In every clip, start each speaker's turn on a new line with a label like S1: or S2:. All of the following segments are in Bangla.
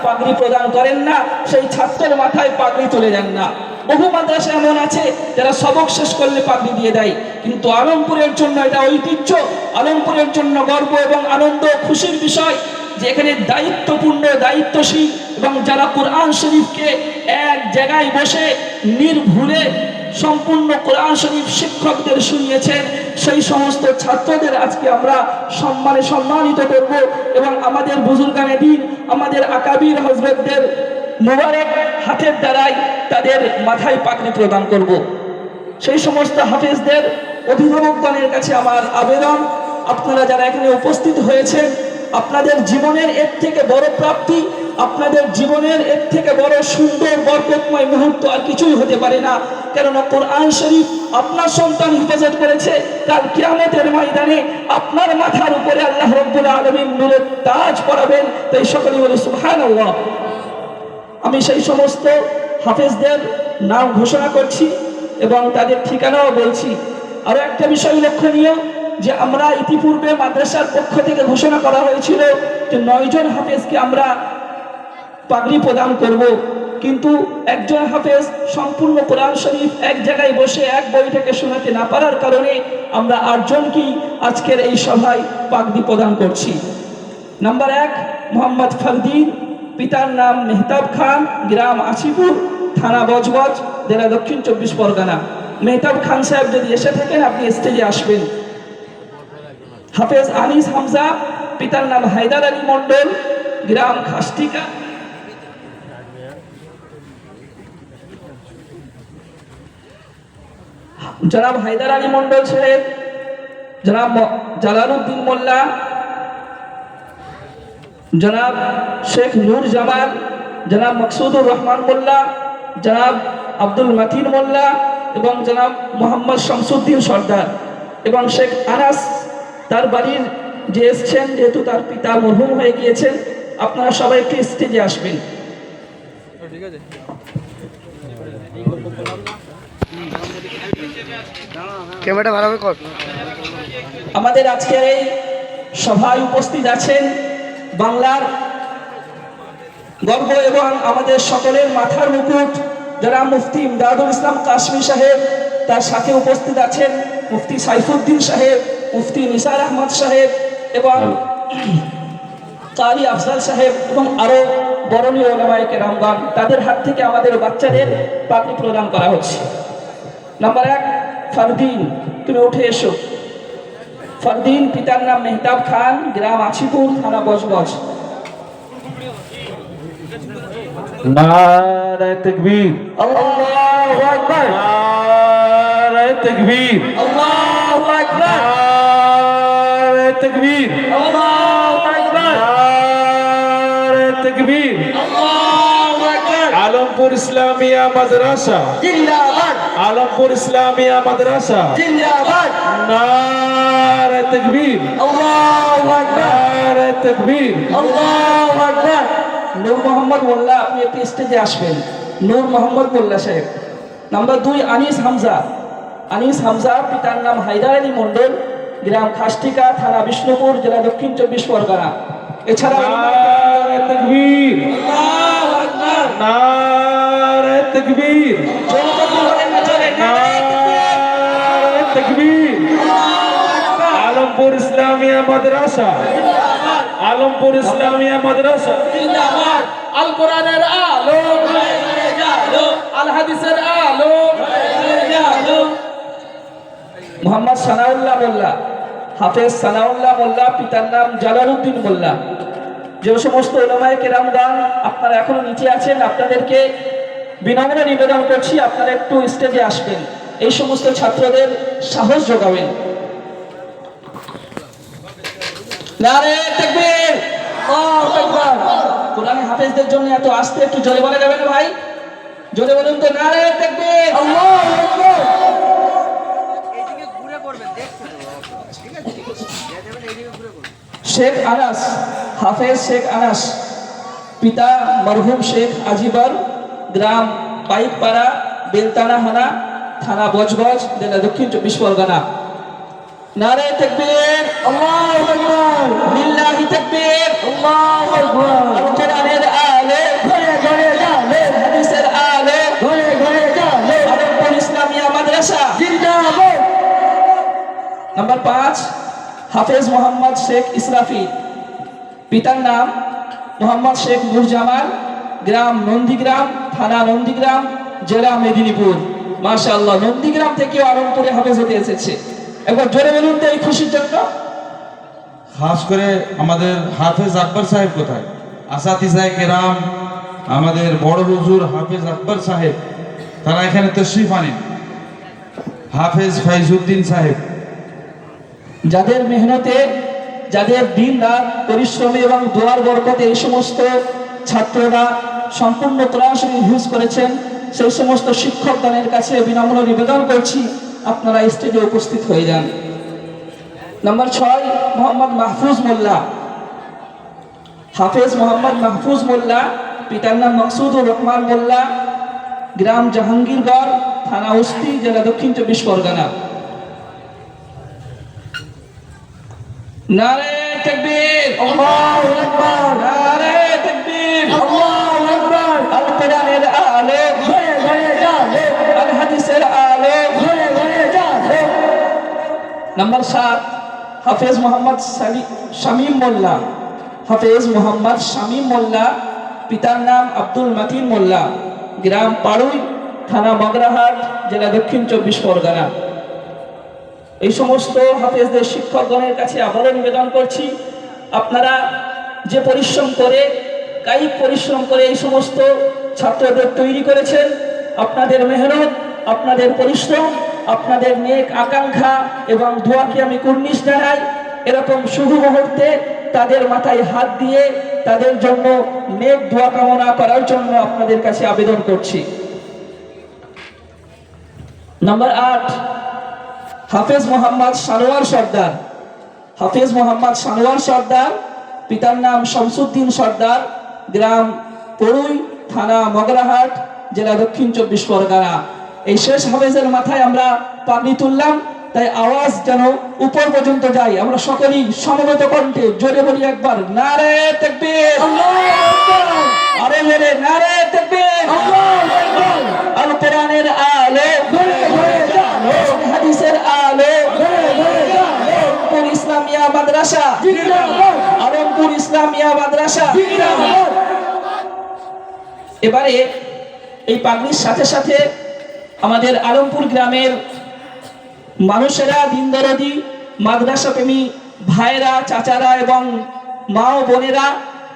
S1: পাগড়ি প্রদান করেন না, সেই ছাত্রের মাথায় পাগড়ি তুলে দেন না। বহু মাদ্রাসা এমন আছে যারা সবক শেষ করলে পাগড়ি দিয়ে দেয়, কিন্তু আলমপুরের জন্য এটা ঐতিহ্য, আলমপুরের জন্য গর্ব এবং আনন্দ খুশির বিষয় যে এখানে দায়িত্বপূর্ণ, দায়িত্বশীল এবং যারা কোরআন শরীফকে এক জায়গায় বসে নির্ভুলে সম্পূর্ণ কোরআন শরীফ শিক্ষকদের শুনিয়েছেন, সেই সমস্ত ছাত্রদের আজকে আমরা সম্মানিত করব এবং আমাদের বুজুর্গানে দিন, আমাদের আকাবির হযরতদের মোবারক হাতের দ্বারাই তাদের মাথায় পাগড়ি প্রদান করব। সেই সমস্ত হাফেজদের অভিভাবকগণের কাছে আমার আবেদন, আপনারা যারা এখানে উপস্থিত হয়েছেন, আপনাদের জীবনের এর থেকে বড় প্রাপ্তি, আপনাদের জীবনের এর থেকে বড় সুন্দর বরকতময় মুহূর্ত আর কিছুই হতে পারে না। কেননা কোরআন শরীফ আপনার সন্তান হেফাজত করেছে, কাল কিয়ামতের ময়দানে আপনার মাথার উপরে আল্লাহ রাব্বুল আলামিন নূরের তাজ পরাবেন। তাই সকলে বলে সুবহানাল্লাহ। আমি সেই সমস্ত হাফেজদের নাম ঘোষণা করছি এবং তাদের ঠিকানাও বলছি। আরো একটা বিষয় লক্ষণীয় যে আমরা ইতিপূর্বে মাদ্রাসার পক্ষ থেকে ঘোষণা করা হয়েছিল যে 9 জন হাফেজকে আমরা পাগড়ি প্রদান করব, কিন্তু একজন হাফেজ সম্পূর্ণ কোরআন শরীফ এক জায়গায় বসে এক বই থেকে শোনাতে না পারার কারণে আমরা 8 জনকেই আজকের এই সভায় পাগড়ি প্রদান করছি। নাম্বার 1 মোহাম্মদ ফরদিন, পিতার নাম মেহতাব খান, গ্রাম আছিপুর, থানা বজবজ, জেলা দক্ষিণ 24 পরগনা। মেহতাব খান সাহেব যদি এসে থাকেন আপনি স্টেজে আসবেন। হাফেজ আনিস হামজা, পিতার নাম হায়দার আলী মন্ডল, গ্রাম খাস্টিকা। জনাব হায়দার আলী মন্ডল সাহেব, জনাব জালালউদ্দিন মোল্লা, জনাব শেখ নূর জামাল, জনাব মকসুদুর রহমান মোল্লা, জনাব আব্দুল মাতিন মোল্লা এবং জনাব মোহাম্মদ শামসুদ্দিন সর্দার এবং শেখ আনাস তার বাড়ির যে এসছেন, যেহেতু তার পিতা মরহুম হয়ে গিয়েছেন। আপনারা সবাই একটু স্টেজে আসবেন।
S2: ক্যামেরাটা ভালোভাবে কর।
S1: আমাদের আজকের এই সভায় উপস্থিত আছেন বাংলার গর্ব এবং আমাদের সকলের মাথার মুকুট যারা মুফতি ইমদাদুল ইসলাম কাশমি সাহেব, তার সাথে উপস্থিত আছেন মুফতি সাইফুদ্দিন সাহেব, মুফতি নিসার আহমদ সাহেব এবং কারি আফজাল সাহেব এবং আরো বরণীয় ওলামায়ে কেরামগণ। তাদের হাত থেকে আমাদের বাচ্চাদের পাগড়ি প্রদান করা হচ্ছে। নাম্বার 1 ফরদিন, তুমি উঠে এসো। ফরদিন, পিতার নাম মেহতাব খান, গ্রাম আছিপুর, থানা বজবজ।
S3: নারে তাকবীর,
S1: আল্লাহু আকবার,
S3: নারে তাকবীর,
S1: আল্লাহু আকবার,
S3: নারে তাকবীর,
S1: আল্লাহু আকবার,
S3: নারে তাকবীর।
S1: আল্লাহু আকবার।
S3: আলমপুর ইসলামিয়া মাদ্রাসা
S1: জিন্দাবাদ,
S3: আলমপুর ইসলামিয়া মাদ্রাসা
S1: জিন্দাবাদ,
S3: নারে তাকবীর,
S1: আল্লাহু আকবার,
S3: নারে তাকবীর।
S1: আল্লাহু আকবার। নূর মোহাম্মদ মোল্লা, আপনি একটু স্টেজে আসবেন। নূর মোহাম্মদ মোল্লা সাহেব। নাম্বার 2 আনিস হামজা। আনিস হামজা, পিতার নাম হায়দার আলী মন্ডল, গ্রাম খাস্টিকা, থানা বিষ্ণুপুর, জেলা দক্ষিণ 24 পরগনা। এছাড়া
S3: নারে তাকবীর,
S1: আল্লাহু আকবার,
S3: নারে তাকবীর, নারে তাকবীর। আলমপুর ইসলামিয়া মাদ্রাসা, আলমপুর ইসলামিয়া মাদ্রাসা
S1: জিন্দাবাদ। আল কোরআনের আলো, আল হাদিসের আলো। মোহাম্মদ সানাউল্লাহ মোল্লা, হাফেজ সানাউল্লাহ মোল্লা, পিতার নাম জালালউদ্দিন মোল্লা। যে সমস্ত ওলামায়ে কেরামগণ আপনারা এখনো নিচে আছেন, আপনাদেরকে বিনম্র নিবেদন করছি আপনারা একটু স্টেজে আসবেন, এই সমস্ত ছাত্রদের সাহস যোগাবেন। নারে তাকবীর, আল্লাহু আকবার। কোরআন হাফেজদের জন্য এত আস্তে একটু জোরে বলা যাবে না ভাই? জোরে বলুন তো, নারে তাকবীর, আল্লাহু আকবার।
S2: এইদিকে ঘুরে করবেন, দেখছেন ঠিক আছে, ঠিক আছে, এইদিকে ঘুরে করবেন।
S1: শেখ আনাস, হাফেজ শেখ আনাস, পিতা মরহুম শেখ আজিবর, গ্রাম পাইকপাড়া, বেলতানা হানা, থানা বজবজ, জেলা দক্ষিণ 24 পরগনা। নারে তাকবীর, আল্লাহু আকবার, লিল্লাহি তাকবীর, আল্লাহু আকবার। আল কোরআনের আলো, হাফেজ মোহাম্মদ শেখ ইসরাফিল, পিতার নাম মোহাম্মদ শেখ নুরজামাল, গ্রাম নন্দীগ্রাম, থানা নন্দীগ্রাম, জেলা মেদিনীপুর। মাশাআল্লাহ, নন্দীগ্রাম থেকে আলমপুরে হাফেজ হতে এসেছে। একবার জোরে বলুন তো এই খুশির জন্য।
S4: খাস করে আমাদের হাফেজ আকবর সাহেব কোথায়? আসাতিজায়ে কেরাম, আমাদের বড় হুজুর হাফেজ আকবর সাহেব, তারা এখানে তশরিফ আনেন। হাফেজ ফাইজউদ্দিন সাহেব,
S1: যাদের মেহনতে, যাদের দিন রাত পরিশ্রমী এবং দোয়ার বরকতে এই সমস্ত ছাত্ররা সম্পূর্ণ কোরআন শরীফ হিফজ করেছেন, সেই সমস্ত শিক্ষকগণের কাছে বিনম্র নিবেদন করছি আপনারা স্টেজে উপস্থিত হয়ে যান। নাম্বার 6, মোহাম্মদ মাহফুজ মোল্লা, হাফেজ মোহাম্মদ মাহফুজ মোল্লা, পিতার নাম মকসুদুর রহমান মোল্লা, গ্রাম জাহাঙ্গীরগড়, থানা উস্তি, জেলা দক্ষিণ 24 পরগনা। নারে তাকবীর, আল্লাহু আকবার, নারে তাকবীর, আল্লাহু আকবার। আল কোরআনের আলো ঘরে ঘরে জ্বলে, আল হাদিসের আলো ঘরে ঘরে জ্বলে। নাম্বার 7, হাফেজ মোহাম্মদ শামীম মোল্লা, হাফেজ মোহাম্মদ শামীম মোল্লা, পিতার নাম আব্দুল মাতিন মোল্লা, গ্রাম পাড়ুই, থানা মগরাহাট, জেলা দক্ষিণ 24 পরগনা। এই সমস্ত হাফেজদের শিক্ষকগণের কাছে আবারও নিবেদন করছি, আপনারা যে পরিশ্রম করে, কায়িক পরিশ্রম করে এই সমস্ত ছাত্রদের তৈরি করেছেন, আপনাদের মেহনত, আপনাদের পরিশ্রম, আপনাদের নেক আকাঙ্ক্ষা এবং দোয়াকে আমি কুর্নিশ জানাই। এরকম শুভ মুহূর্তে তাদের মাথায় হাত দিয়ে তাদের জন্য নেক দোয়া কামনা করার জন্য আপনাদের কাছে আবেদন করছি। নাম্বার 8, হাফেজ মোহাম্মদ সানোয়ার সর্দার, হাফেজ মোহাম্মদ সানোয়ার সর্দার, পিতার নাম শামসুদ্দিন সর্দার, গ্রাম পড়ুই, থানা মগরাহাট, জেলা দক্ষিণ 24 পরগনা। এই শেষ হাফেজের মাথায় আমরা পাগড়ি তুললাম, তাই আওয়াজ যেন উপর পর্যন্ত যায়। আমরা সকলেই সমবেত কণ্ঠে জোরে বলি একবার, নারে তাকবীর, আল্লাহু আকবার, আরে মেরে নারে তাকবীর, আল্লাহু আকবার। আল কোরআনের আলো ঘরে ঘরে জ্বলে, হাদিসের আলো ঘরে ঘরে জ্বলে। আলমপুর ইসলামিয়া মাদ্রাসা জিন্দাবাদ, আলমপুর ইসলামিয়া মাদ্রাসা জিন্দাবাদ। এবারে এই পাগড়ির সাথে সাথে আমাদের আলমপুর গ্রামের মানুষেরা, দিন দরদি, মাদ্রাসা প্রেমী ভাইরা, চাচারা এবং মা ও বোনেরা,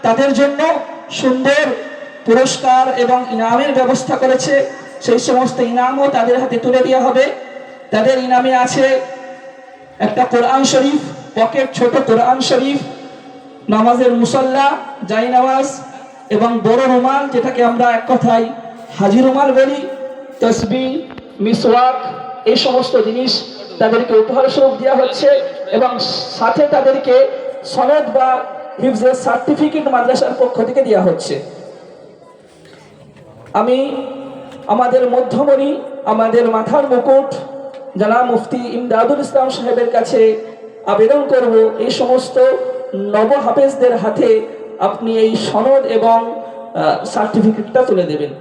S1: তাদের জন্য সুন্দর পুরস্কার এবং ইনামের ব্যবস্থা করেছে। সেই সমস্ত ইনামও তাদের হাতে তুলে দেওয়া হবে। তাদের ইনামে আছে একটা কোরআন শরীফ, পকেট ছোট কোরআন শরীফ, নামাজের মুসল্লা, জায়নামাজ এবং বড় রুমাল, যেটাকে আমরা এক কথায় হাজি রুমাল বলি, তসবিহ, মিসওয়াক, এই সমস্ত জিনিস তাদেরকে উপহার স্বরূপ দেওয়া হচ্ছে এবং সাথে তাদেরকে সনদ বা হিফজের সার্টিফিকেট মাদ্রাসার পক্ষ থেকে দেওয়া হচ্ছে। আমি আমাদের মধ্যমণি, আমাদের মাথার মুকুট জনাব মুফতি ইমদাদুল ইসলাম সাহেবের কাছে আবেদন করব, এই সমস্ত নব হাফেজদের হাতে আপনি এই সনদ এবং সার্টিফিকেটটা তুলে দেবেন।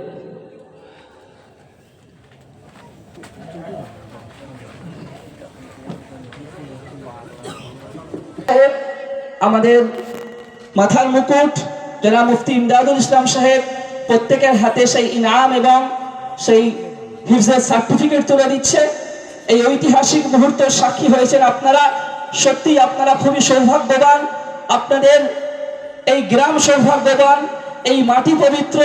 S1: আমাদের মাথার মুকুট জনাব মুফতি ইমদাদুল ইসলাম সাহেব প্রত্যেকের হাতে সেই ইনাম এবং সেই হিফজের সার্টিফিকেট তুলে দিচ্ছে। এই ঐতিহাসিক মুহূর্তের সাক্ষী হয়েছেন আপনারা। সত্যি আপনারা খুবই সৌভাগ্যবান, আপনাদের এই গ্রাম সৌভাগ্যবান, এই মাটি পবিত্র,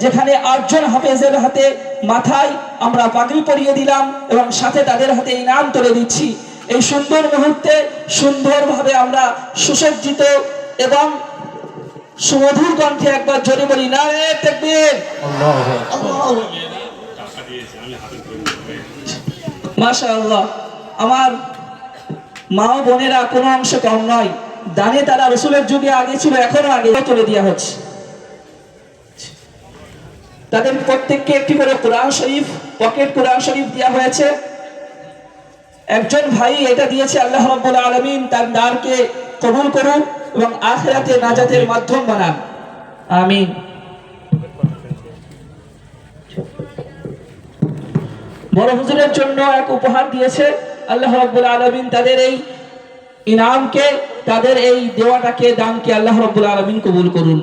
S1: যেখানে 8 জন হাফেজের হাতে মাথায় আমরা পাগড়ি পরিয়ে দিলাম এবং সাথে তাদের হাতে ইনাম তুলে দিচ্ছি। এই সুন্দর মুহূর্তে সুন্দরভাবে আমরা সুসজ্জিত এবং সুমধুর কণ্ঠে একবার জোরে বলি, নারে তাকবীর, আল্লাহু আকবার। মাশাআল্লাহ, আমার মা ও বোনেরা কোনো অংশ কম নয়, দানে তারা রসুলের যুগে আগে ছিল, এখনো আগে তুলে দেওয়া হচ্ছে। তাদের প্রত্যেককে একটি করে কোরআন শরীফ, পকেট কোরআন শরীফ দেওয়া হয়েছে। একজন ভাই এটা দিয়েছে, আল্লাহ রাব্বুল আলামিন তার দানকে কবুল করুন এবং আখিরাতে নাজাতের মাধ্যম বানান, আমিন। বড় হুজুরের জন্য এক উপহার দিয়েছে, আল্লাহ রাব্বুল আলামিন তাদের এই ইনামকে, তাদের এই দেওয়াটাকে, দানকে আল্লাহ রাব্বুল আলামিন কবুল করুন।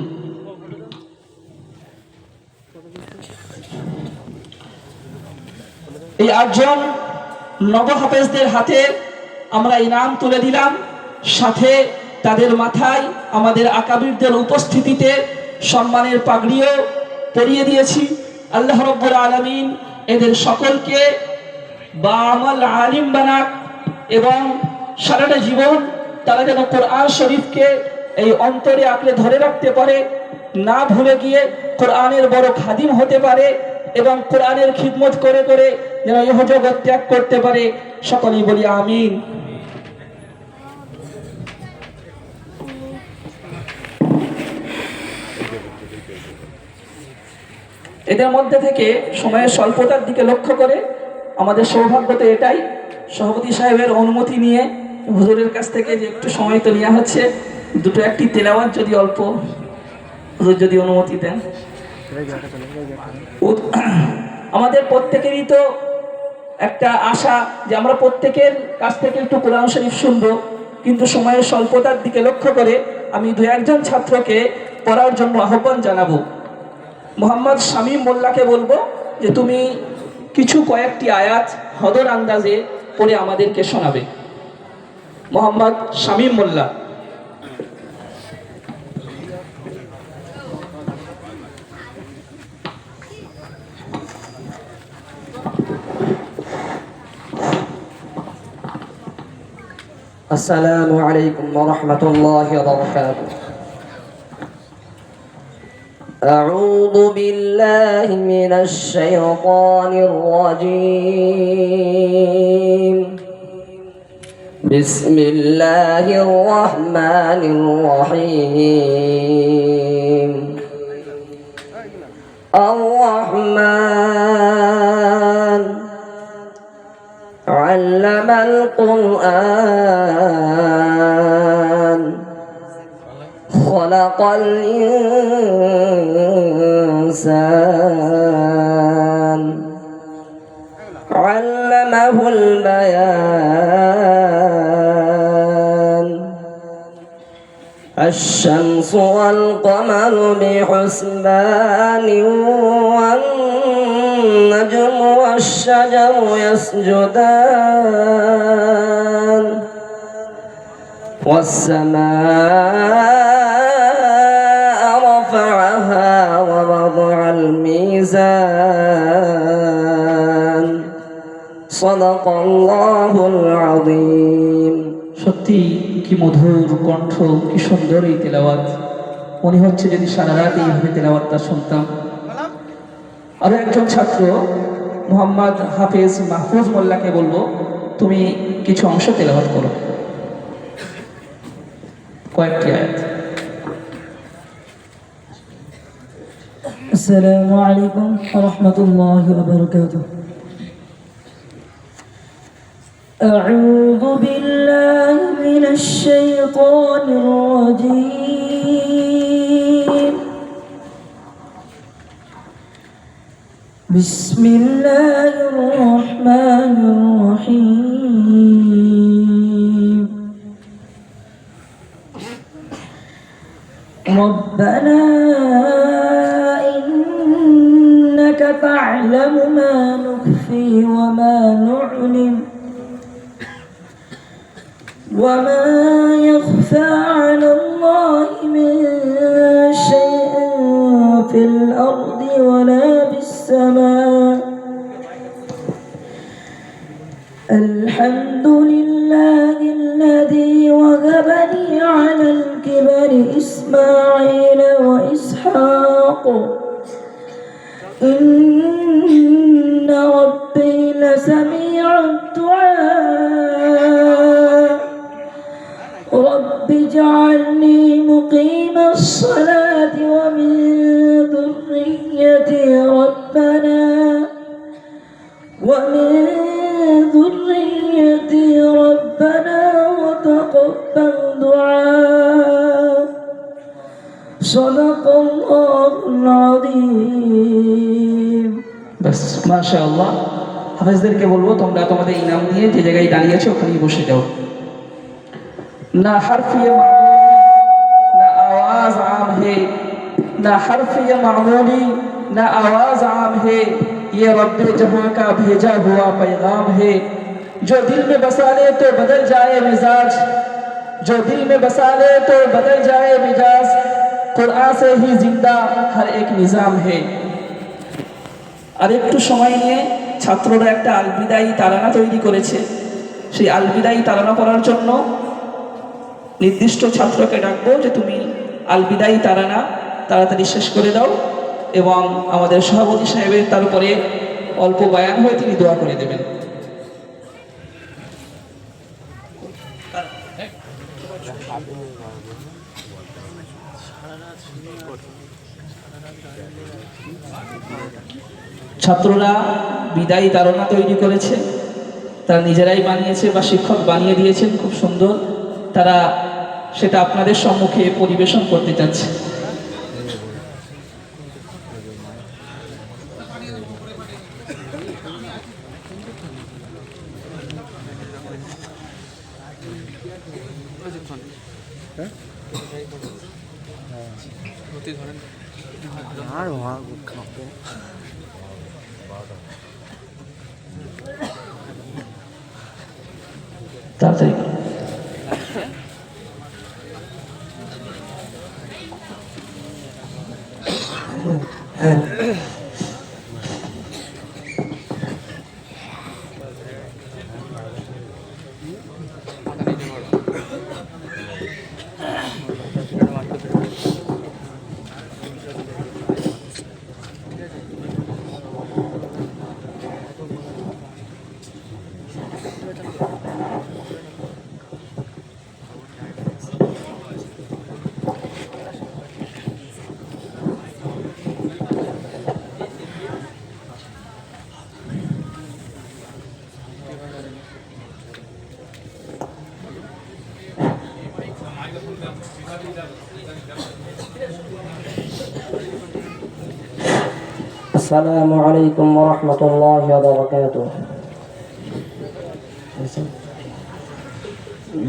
S1: এই 8 জন নবহাফেজদের হাতে আমরা ইনাম তুলে দিলাম, সাথে তাদের মাথায় আমাদের আকাবিরদের উপস্থিতিতে সম্মানের পাগড়িও পরিয়ে দিয়েছি। আল্লাহ রাব্বুল আলামিন এদের সকলকে বাআমাল আলিম বানাক এবং সারাটা জীবন তারা যেন কোরআন শরীফকে এই অন্তরে আঁকড়ে ধরে রাখতে পারে, না ভুলে গিয়ে কোরআনের বড় খাদিম হতে পারে এবং কোরআনের খিদমত করে করে যেন ইহজগৎ ত্যাগ করতে পারে। সকলেই বলি আমিন। এদের মধ্যে থেকে সময়ের স্বল্পতার দিকে লক্ষ্য করে আমাদের সৌভাগ্য তো এটাই, সভাপতি সাহেবের অনুমতি নিয়ে হুজুরের কাছ থেকে যে একটু সময় তো নেওয়া হচ্ছে, দুটো একটি তেলাওয়াত যদি অল্প হুজুর যদি অনুমতি দেন। আমাদের প্রত্যেকেরই তো একটা আশা যে আমরা প্রত্যেকের কাছ থেকে একটু কোরআন শরীফ শুনবো, কিন্তু সময়ের স্বল্পতার দিকে লক্ষ্য করে আমি 2-1 জন ছাত্রকে পড়ার জন্য আহ্বান জানাবো। মোহাম্মদ শামীম মোল্লাকে বলবো যে তুমি কয়েকটি আয়াত হদর আন্দাজে পড়ে আমাদেরকে শোনাবে। মোহাম্মদ শামীম মোল্লা।
S2: السلام عليكم ورحمة الله وبركاته. أعوذ بالله من الشيطان الرجيم. بسم الله الرحمن الرحيم. الرحمن علم القرآن خلق الإنسان علمه البيان. الشمس والقمر بحسبان والنجم والشجر يسجدان والسماء رفعها ووضع الميزان. صدق الله العظيم.
S1: সত্যি কি মধুর কণ্ঠ, কি সুন্দর এই তেলাওয়াত। মনে হচ্ছে যদি সারা রাত এইভাবে তেলাওয়াতটা শুনতাম। আরো একজন ছাত্র মোহাম্মদ হাফেজ মাহফুজ মোল্লাকে বলবো তুমি কিছু অংশ তেলাওয়াত করো, কয়েকটি আয়াত।
S5: السلام عليكم ورحمة الله وبركاته. أعوذ بالله من الشيطان الرجيم. بسم الله الرحمن الرحيم. ربنا إنك تعلم ما نخفي وما نعلم وما يخفى على الله من شيء في الأرض ولا في السماء. الحمد لله الذي وهب لي على الكبر إسماعيل وإسحاق إن ربي لسميع الدعاء. رب اجعلني مقيم الصلاة ومن ذريتي ربنا وتقبل دعاء. صدق الله العظيم.
S1: বাস মাশাআল্লাহ। হাফেজদেরকে বলবো তোমরা তোমাদের ইনাম নিয়ে যে জায়গায় দাঁড়িয়েছো ওখানেই বসে যাও। ना हर्फ ये मामूली ना आवाज आम है, ना हर्फ ये मामूली ना आवाज आम है, ये रब्बे जहां का भेजा हुआ पैगाम है। जो दिल में बसा ले तो बदल जाए मिजाज, जो दिल में बसा ले तो बदल जाए मिजाज, कुरान से ही जिंदा हर एक निजाम है। আর একটু সময় নিয়ে ছাত্ররা একটা আলবিদায়ী তারানা তৈরি করেছে। সেই আলবিদায়ী তারানা করার জন্য নির্দিষ্ট ছাত্রকে ডাকবো যে তুমি আলবিদায়ী তারানা তাড়াতাড়ি শেষ করে দাও, এবং আমাদের সভাপতি সাহেবের তারপরে অল্প বয়ান হয়ে তিনি দোয়া করে দেবেন। ছাত্ররা বিদায়ী তারানা তৈরি করেছে, তারা নিজেরাই বানিয়েছে বা শিক্ষক বানিয়ে দিয়েছেন, খুব সুন্দর। তারা সেটা আপনাদের সম্মুখে পরিবেশন করতে চাচ্ছে।
S2: আর খাবো
S1: তাড়াতাড়ি
S5: السلام عليكم ورحمة الله وبركاته.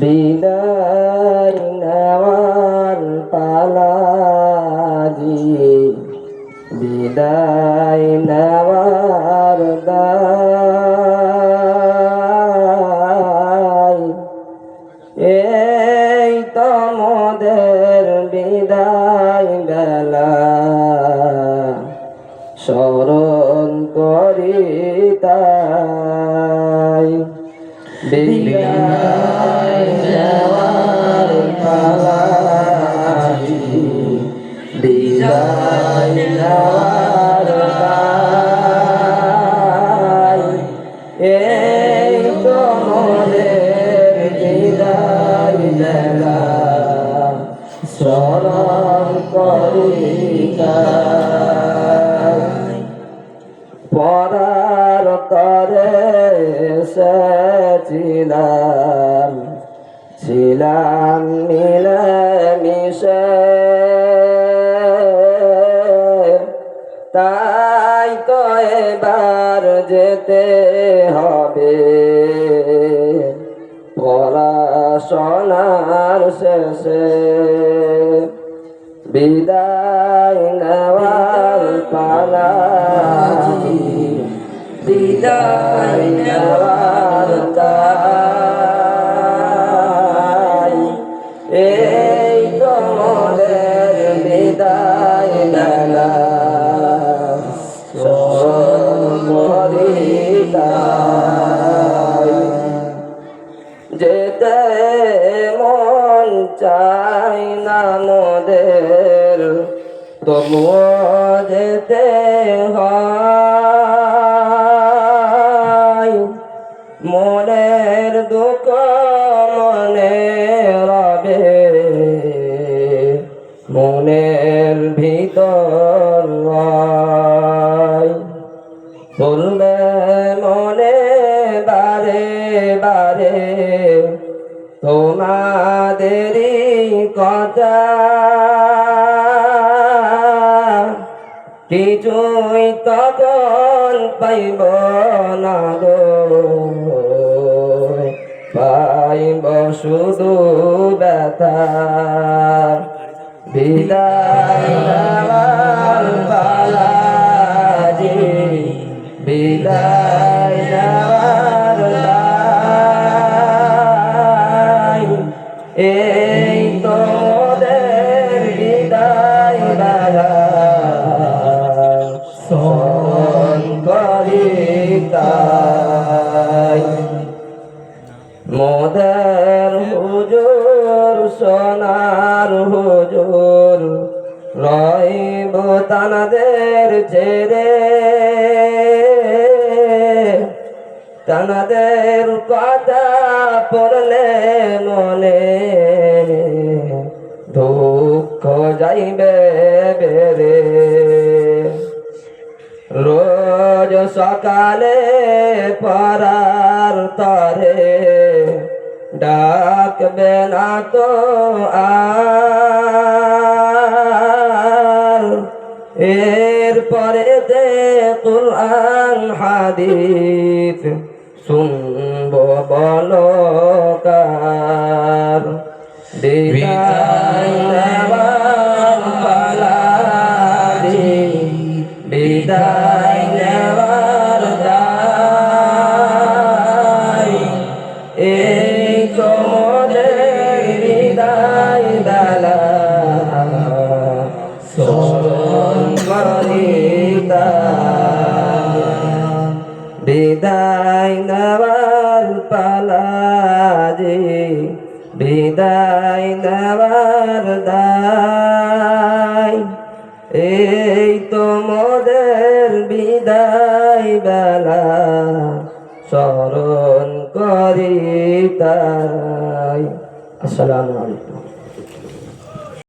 S5: বিদায় নেওয়ার পালা জি, বিদায় নেওয়ার দায়, এই তো মোদের বিদায় বেলা, স্মরণ করি তাই। বিদায় নেওয়ার পালা জি, বিদায় নেওয়ার দায়, এই তো মোদের বিদায় বেলা, স্মরণ করি তাই। পরার তরে এসেছিলাম, ছিলাম মিলে মিশে, তাই তো এবার যেতে হবে পড়াশোনার শেষে। বিদায় নেওয়ার পালা জি, বিদায় নেওয়ার দায়, এই তো মোদের বিদায় বেলা, স্মরণ করি তাই। যেতে মন চাই না মোদের, তবুও যেতে হয়, মনের দুঃখ মনে রবে, মনের ভিতর রয়। বলবে মনে বারে বারে তোমাদেরই কথা, কিছুই তখন পাইব না গো
S2: পাইব শুধু ব্যথা বিদায় নেওয়ার পালা যে বিদায় নেওয়ার দায় এই তোদের বিদায় বেলা স্মরণ করি তাই মোদের হুজুর সোনার হুজুর রইব তানাদের ছেড়ে তানাদের কথা পড়লে মনে দুঃখ যাইবে বেড়ে রোজ সকালে পরার তরে ডাকবে না তো আর এরপরে দে কুরআন হাদিস শুনব বলো কার বিদায় নেওয়ার পালা রে বিদায় নেওয়ার দায় এই তোমাদের বিদায় বেলা স্মরণ করি তাই বিদায় নেওয়ার পালা যে বিদায় নেওয়ার দায় এই তোমাদের বিদায় বেলা স্মরণ করি তাই। আসসালামু আলাইকুম।